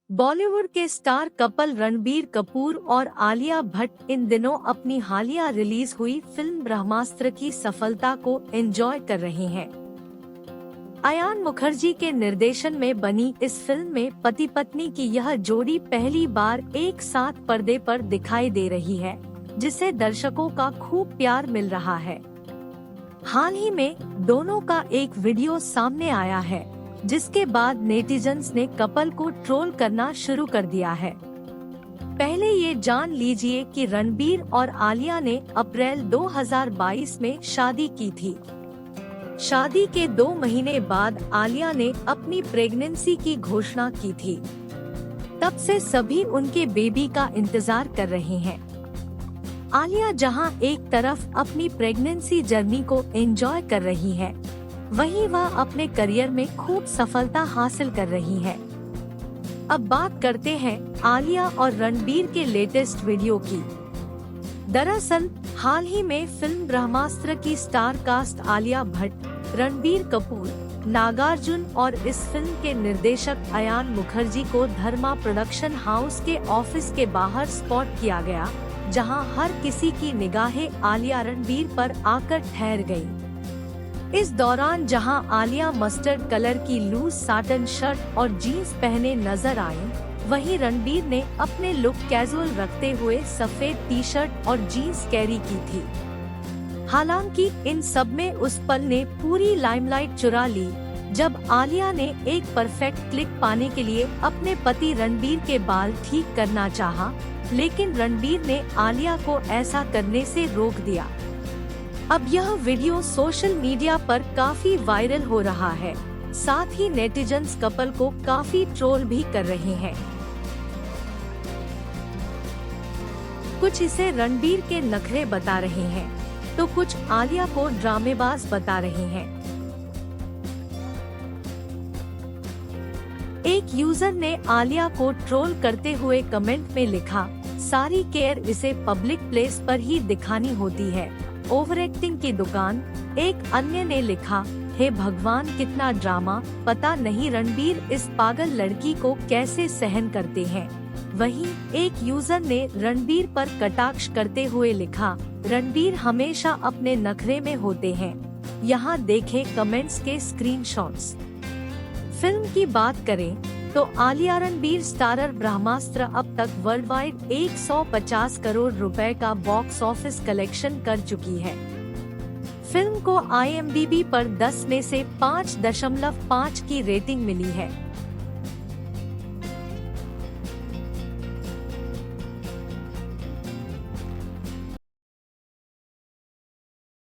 बॉलीवुड के star couple Ranbir Kapoor और आलिया भट्ट इन दिनों अपनी हालिया रिलीज हुई फिल्म ब्रह्मास्त्र की सफलता को एंजॉय कर रहे हैं। अयान मुखर्जी के निर्देशन में बनी इस फिल्म में पति पत्नी की यह जोड़ी पहली बार एक साथ पर्दे पर दिखाई दे रही है, जिसे दर्शकों का खूब प्यार मिल रहा है। हाल ही में दोनों का एक वीडियो सामने आया है, जिसके बाद नेटिजन्स ने कपल को ट्रोल करना शुरू कर दिया है। पहले ये जान लीजिए कि रणबीर और आलिया ने अप्रैल 2022 में शादी की थी। शादी के 2 महीने बाद आलिया ने अपनी प्रेगनेंसी की घोषणा की थी। तब से सभी उनके बेबी का इंतजार कर रहे हैं। आलिया जहां एक तरफ अपनी प्रेगनेंसी जर्नी को एंजॉय कर रही है, वहीं वह अपने करियर में खूब सफलता हासिल कर रही है। अब बात करते हैं आलिया और रणबीर के लेटेस्ट वीडियो की। दरअसल हाल ही में फिल्म ब्रह्मास्त्र की स्टार कास्ट आलिया भट्ट, रणबीर कपूर, नागार्जुन और इस फिल्म के निर्देशक अयान मुखर्जी को धर्मा प्रोडक्शन हाउस के ऑफिस के बाहर स्पॉट किया गया, जहां हर किसी की निगाहें आलिया रणबीर पर आकर ठहर गयी। इस दौरान जहां आलिया मस्टर्ड कलर की लूज साटन शर्ट और जीन्स पहने नजर आई, वहीं रणबीर ने अपने लुक कैजुअल रखते हुए सफेद टी शर्ट और जीन्स कैरी की थी। हालांकि इन सब में उस पल ने पूरी लाइमलाइट चुरा ली, जब आलिया ने एक परफेक्ट क्लिक पाने के लिए अपने पति रणबीर के बाल ठीक करना चाहा, लेकिन रणबीर ने आलिया को ऐसा करने से रोक दिया। अब यह वीडियो सोशल मीडिया पर काफी वायरल हो रहा है। साथ ही नेटिजन्स कपल को काफी ट्रोल भी कर रहे हैं। कुछ इसे रणबीर के नखरे बता रहे हैं, तो कुछ आलिया को ड्रामेबाज बता रहे हैं। एक यूजर ने आलिया को ट्रोल करते हुए कमेंट में लिखा, सारी केयर इसे पब्लिक प्लेस पर ही दिखानी होती है, ओवर एक्टिंग की दुकान। एक अन्य ने लिखा, हे भगवान कितना ड्रामा, पता नहीं रणबीर इस पागल लड़की को कैसे सहन करते हैं। वहीं एक यूजर ने रणबीर पर कटाक्ष करते हुए लिखा, रणबीर हमेशा अपने नखरे में होते हैं। यहाँ देखें कमेंट्स के स्क्रीनशॉट्स। फिल्म की बात करें तो आलिया रणबीर स्टारर ब्रह्मास्त्र अब तक वर्ल्ड वाइड 150 करोड़ रुपए का बॉक्स ऑफिस कलेक्शन कर चुकी है। फिल्म को IMDb पर 10 में से 5.5 की रेटिंग मिली है।